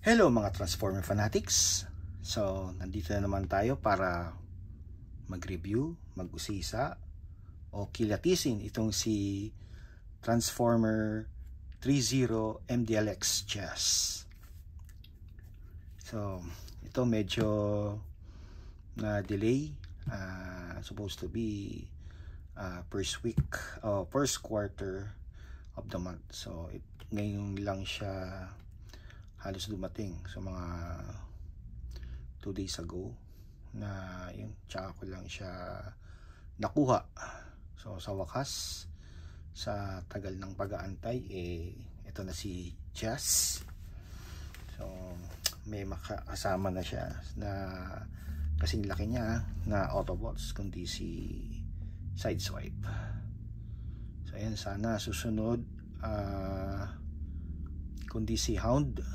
Hello mga Transformer fanatics. So, nandito na naman tayo para mag-review, mag-usisa o kilatisin itong si Transformer 30 MDLX Jazz. So, ito medyo na delay, supposed to be first week o first quarter of the month. So, ngayon lang siya halos dumating. So mga 2 days ago na yun, tsaka ko lang siya nakuha. So sa wakas, sa tagal ng pag-aantay, ito na si Jazz. So may makakasama na siya na kasing laki niya na Autobots, kundi si Sideswipe. So ayan, sana susunod kundi si Hound,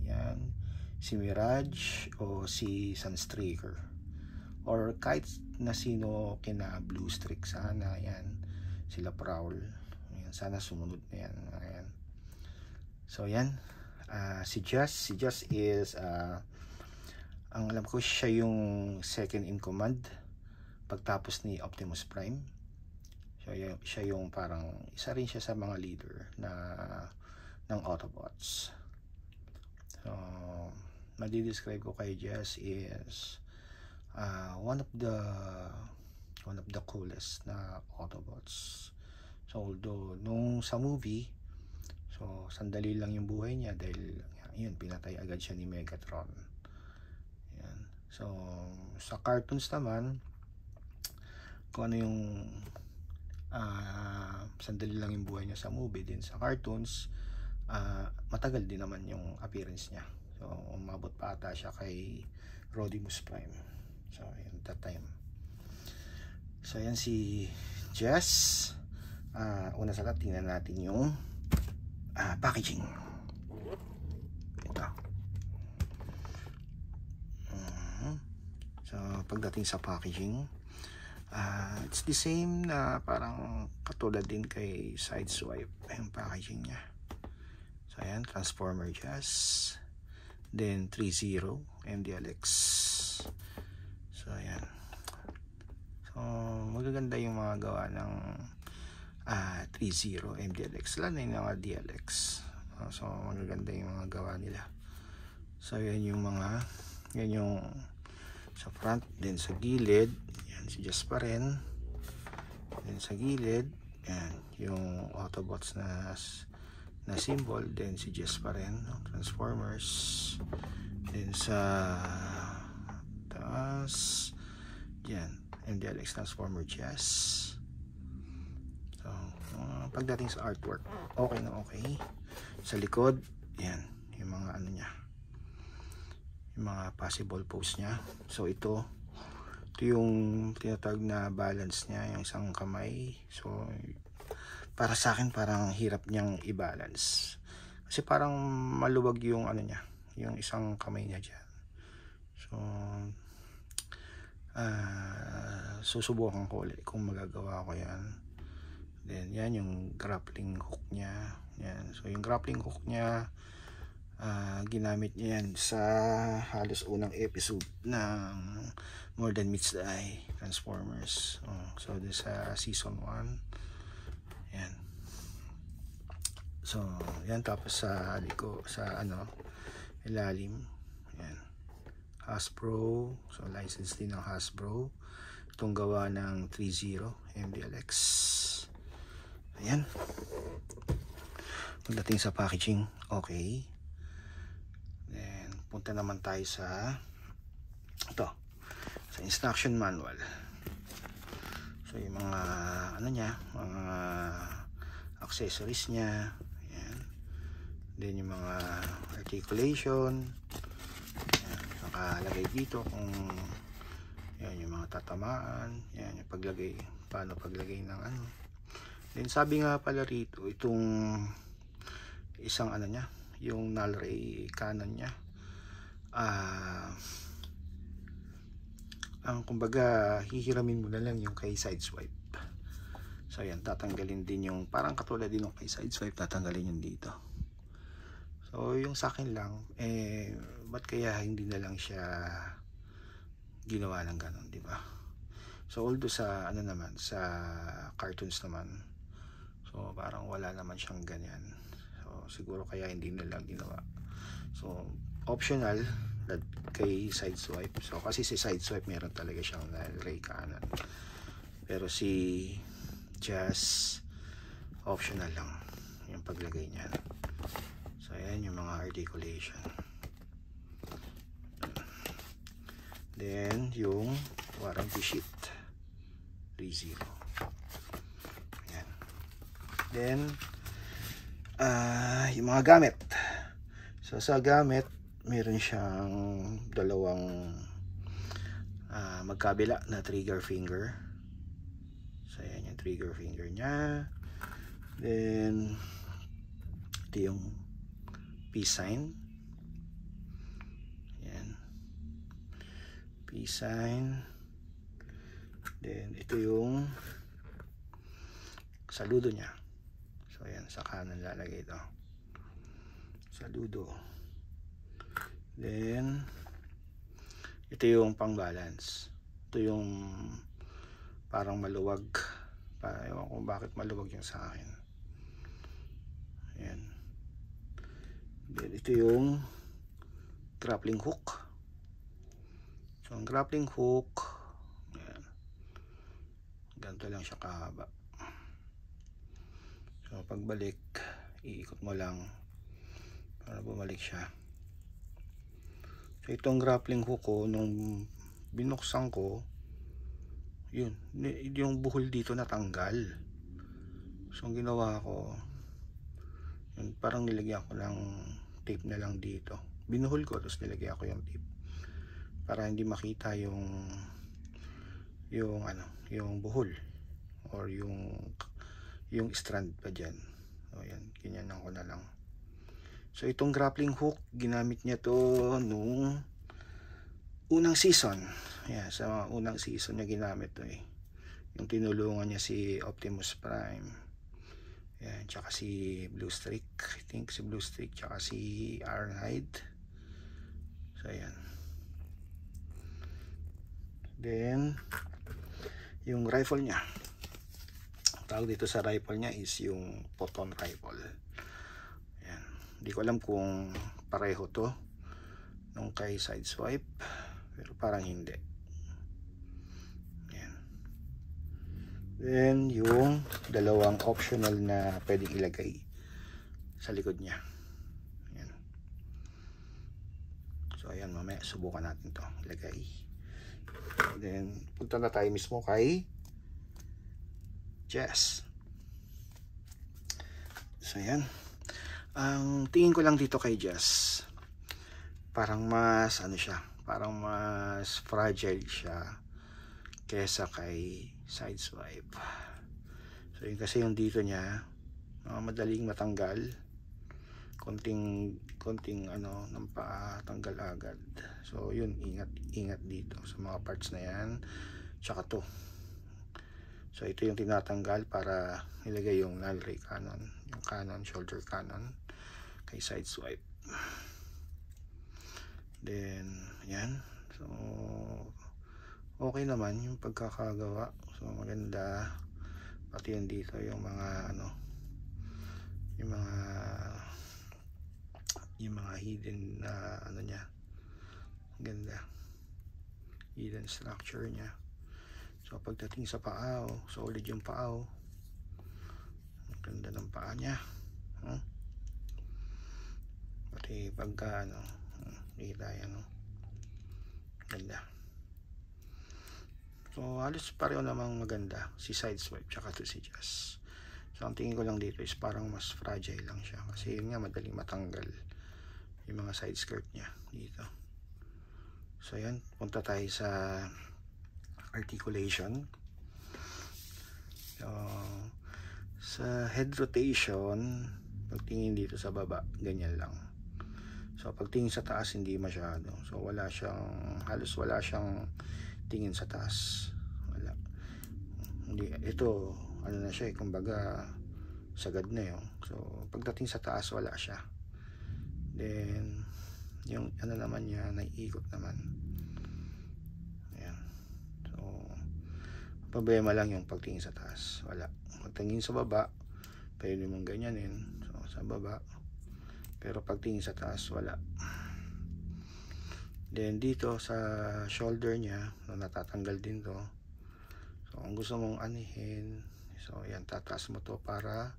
yan, si Mirage o si Sunstreaker, or kahit na sino kina Blue Streak, sana yan, sila Prowl, yan, sana sumunod na yan. Ayan. So yan, si Jazz is ang alam ko siya yung second in command pagtapos ni Optimus Prime. So siya yung parang isa rin siya sa mga leader ng Autobots. So madidescribe ko kay Jazz is one of the coolest na Autobots. So although nung sa movie, so sandali lang yung buhay niya dahil yun, pinatay agad siya ni Megatron. Yan. So sa cartoons naman, kung ano yung sandali lang yung buhay niya sa movie, din sa cartoons matagal din naman yung appearance niya. So umabot pa ata siya kay Rodimus Prime. So yun, that time. So yan si Jazz. Una sa lahat, tingnan natin yung packaging. Ito. So pagdating sa packaging, it's the same na parang katulad din kay Sideswipe yung packaging niya. So ayan, Transformer Jazz, then 30 MDLX. So ayan, so magaganda yung mga gawa ng 30 MDLX, lalo na yung mga DLX. So magaganda yung mga gawa nila. So yan yung mga, yan yung sa front, then sa gilid, yan si Jazz pa rin, then sa gilid, yan yung Autobots na symbol, then si Jazz pa rin, Transformers, then sa taas, yan, MDLX Transformer Jazz. So pagdating sa artwork, okay na okay. Sa likod, yan yung mga ano niya, yung mga possible pose niya. So ito yung tinatawag na balance niya, yung isang kamay. So para sa akin parang hirap niyang i-balance kasi parang maluwag yung ano niya, yung isang kamay niya dyan. So susubukan ko ulit kung magagawa ko yan. Then yan yung grappling hook niya, yan. So yung grappling hook niya, ginamit niya yan sa halos unang episode ng More Than Meets the Eye Transformers. So this sa season 1. Yan. So yan, tapos sa liko, sa ano, ilalim, yan, Hasbro. So license din ng Hasbro itong gawa ng 30 MDLX. Ayan, pagdating sa packaging, okay. Then punta naman tayo sa ito, sa instruction manual. So yung mga ano niya, mga accessories niya, yan. Then yung mga articulation, yan, nakalagay dito kung yan yung mga tatamaan, yan yung paglagay, paano paglagay ng ano. Then sabi nga pala rito, itong isang ano niya, yung null ray cannon niya, ang kumbaga hihiramin mo na lang yung kay Sideswipe. So yan, tatanggalin din yung parang katulad din ng kay Sideswipe, tatanggalin yung dito. So yung sa akin lang, ba't kaya hindi na lang siya ginawa ng ganun, di ba? So although sa ano naman, sa cartoons naman, so parang wala naman siyang ganyan. So siguro kaya hindi nila ginawa. So optional kay Sideswipe. So kasi si Sideswipe meron talaga siyang ray cannon. Pero si Jazz optional lang yung paglagay niya. So ayan yung mga articulation. Then yung warranty sheet 3.0. Ayan. Then yung mga gamit. So sa gamit meron siyang dalawang magkabila na trigger finger. So ayan yung trigger finger niya. Then ito yung peace sign. Ayan, peace sign. Then ito yung saludo niya. So ayan, sa kanan lalagay ito, saludo. Then ito yung pang balance. Ito yung parang maluwag. Ewan ko bakit maluwag yung sa akin. Ayan. Then ito yung grappling hook. So ang grappling hook, ayan, ganito lang siya kahaba. So pagbalik, iikot mo lang para bumalik siya. So itong grappling hook ko, nung binuksan ko, yun, yung buhol dito natanggal. So ang ginawa ko, yun, parang nilagyan ko ng tape na lang dito. Binuhol ko, tapos nilagyan ko yung tape para hindi makita yung buhol or yung strand pa dyan. So yan, ganyan ko na lang. So itong grappling hook, ginamit niya to nung unang season. Yeah, sa unang season niya ginamit to yung tinulungan niya si Optimus Prime. Yan, tsaka si Blue Streak. I think si Blue Streak, tsaka si Ironhide. So yan. Then yung rifle niya, tawag dito sa rifle niya is yung Photon rifle. Yan. Hindi ko alam kung pareho to nung kay Sideswipe, pero parang hindi. Yan. Then yung dalawang optional na pwedeng ilagay sa likod niya. Yan. So ayan, mamaya subukan natin to ilagay. Then punta na tayo mismo kay Jess. So yan, ang tingin ko lang dito kay Jess, parang mas siya, parang mas fragile siya kesa kay Sideswipe. So yun, kasi yung dito niya madaling matanggal, konting ng paa tanggal agad. So yun, ingat dito sa mga parts na yan. Tsaka to, so ito yung tinatanggal para ilagay yung null ray cannon, yung cannon, shoulder cannon kay Sideswipe. Then yan, so okay naman yung pagkakagawa. So maganda, pati yan dito yung mga yung mga hidden na niya, ganda, hidden structure niya. So pagdating sa paa, solid yung paa, ganda ng paa niya, pati pagka kita yan, ganda. So halos pareho namang maganda si Sideswipe tsaka to si Jazz. So ang tingin ko lang dito is parang mas fragile lang siya, kasi yun nga, madaling matanggal yung mga side skirt niya dito. So yan, punta tayo sa articulation. So sa head rotation, pagtingin dito sa baba, ganyan lang. So pagtingin sa taas, hindi masyado. So halos wala siyang tingin sa taas, wala. Hindi, ito na siya, kumbaga sagad na yun. So pagdating sa taas, wala siya. Then yung ano naman niya, naiikot naman. Ayan. So problema lang yung pagtingin sa taas, wala. Pagtingin sa baba pwede mong ganyanin, so sa baba, pero pagtingin sa taas wala. Then dito sa shoulder niya, so natatanggal din to. So kung gusto mong anihin, so yan, tataas mo to para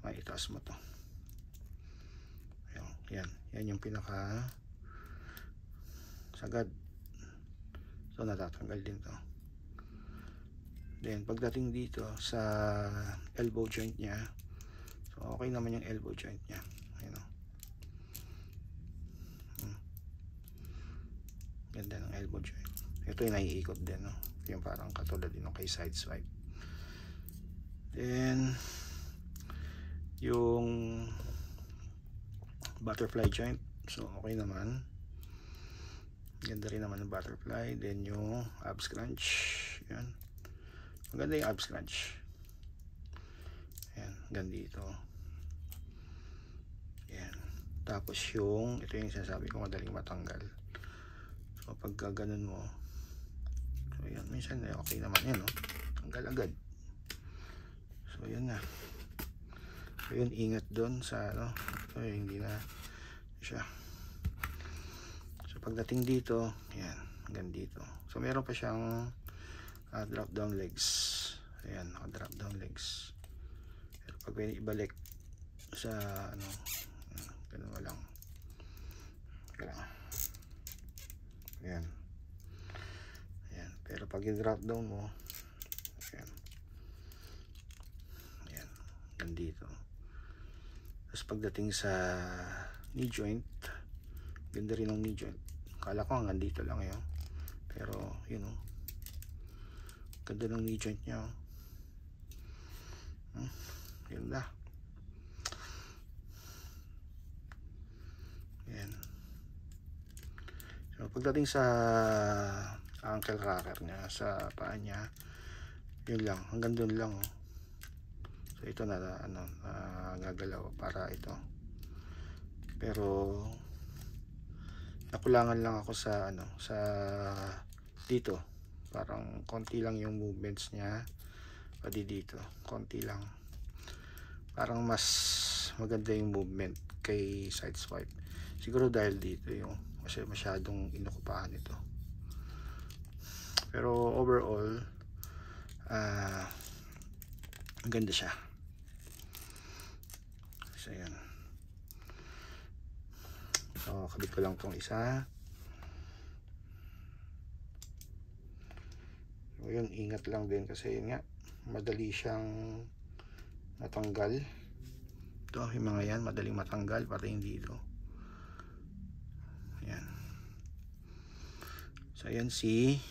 maitaas mo to. Yan yung pinaka sagad. So natatanggal din to. Then pagdating dito sa elbow joint niya, so okay naman yung elbow joint niya. Ayun o. Ganda ng elbow joint. Ito yung naiikot din, no? Yung parang katulad din ng kay side swipe. Then yung butterfly joint, so okay naman. Ganda rin naman yung butterfly. Then yung abs crunch, yan, maganda yung abs crunch. Yan, gandito. Yan. Tapos yung, ito yung sinasabi ko, madaling matanggal. So pagka ganun mo, so yan, minsan okay naman yan, no? Tanggal agad. So yun na. So yun, ingat doon sa ano, so hindi na siya. So pagdating dito, yan, hanggang dito. So meron pa siyang drop down legs. Ayan, naka drop down legs. Pero pag pwede ibalik sa ano, ganun lang. Ayan. Ayan. Pero pag i-drop down mo, ayan. Ayan, hanggang dito. Tapos pagdating sa knee joint, ganda rin ng knee joint. Kala ko hanggang dito lang yun, pero yun o, ganda ng knee joint nya. Ganda. Yan. So pagdating sa ankle cracker nya, sa paa nya, yun lang, hanggang dun lang o. So ito na ano, gagalaw para ito. Pero nakulangan lang ako sa ano, sa dito. Parang konti lang yung movements niya. Pati dito, konti lang. Parang mas maganda yung movement kay side swipe. Siguro dahil dito yung kasi masyadong inukupahan ito. Pero overall, ang ganda siya. So yan. So kabit ko lang tong isa. So yun, ingat lang din kasi yun nga, madali siyang matanggal. Ito, yung mga yan, madaling matanggal, pati hindi ito. Yan. So yan si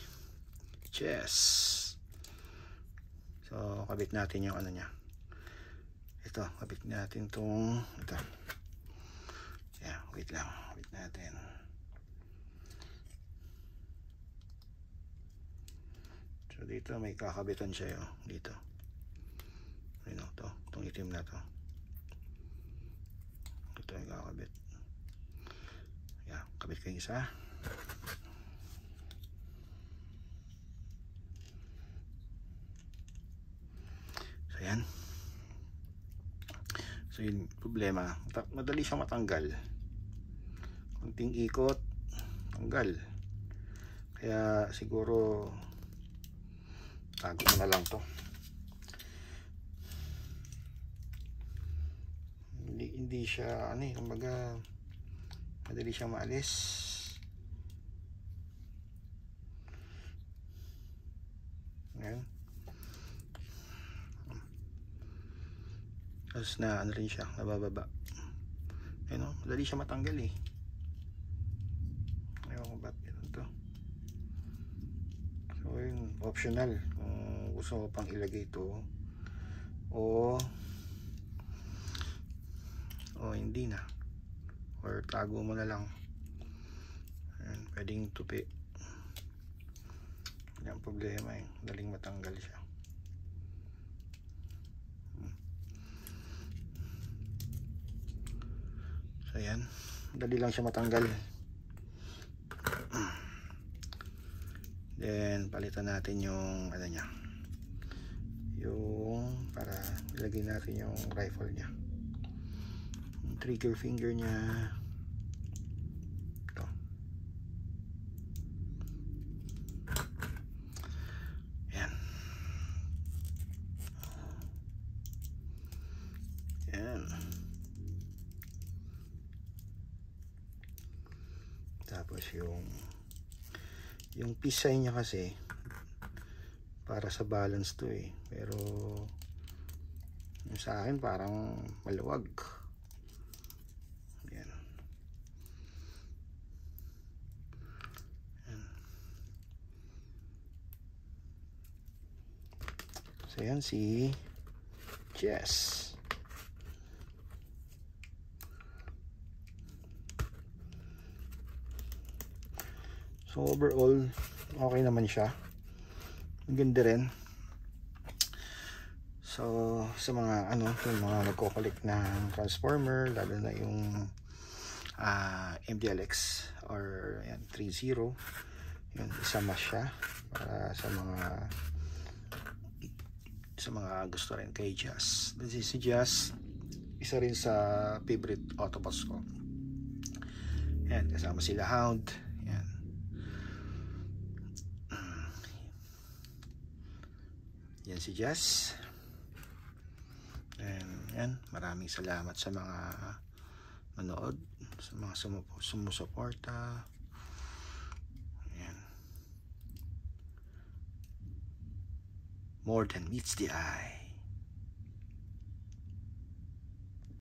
chest. So kabit natin yung ano niya. Ito, kabit natin tong ito. Yeah, wait lang, kabit natin. So dito may kakabitan siya yun, dito. Ayun o, itong itim na to. Ito yung kakabit. Yeah, kabit ko yung isa. So yan. So yung problema, madali siyang matanggal. Kunting ikot, tanggal. Kaya siguro tago mo na lang to. Hindi siya ano eh, kumbaga madali siyang maalis. Ngayon. Tapos na ano rin siya, nabababa. Ayun o, madali siya matanggal eh. Ayaw ko ba't ito to. So yun, optional kung gusto mo pang ilagay ito o hindi na, or tago mo na lang. Ayan, pwedeng tupi. Yan problema eh, daling matanggal siya. So Ayan, dali lang siya matanggal. Then palitan natin yung ano niya, yung para ilagay natin yung rifle niya, yung trigger finger niya. Ito. Ayan. Ayan. Tapos yung pisay niya kasi para sa balance to eh, pero yung sa akin parang maluwag. Ayan. Ayan. So yan si Jess. So overall, okay naman siya. Maganda rin. So sa mga yung mga nagko-collect ng transformer, lalo na yung MDLX or yan 30, yun, isa mas siya para sa mga gusto rin kay Jazz. This is si Jazz, isa rin sa favorite Autobots ko. Yan, kasama sila Hound. Yan. Yan si Jazz. And yan, maraming salamat sa mga manood, sa mga sumusuporta. Yan. More than meets the eye.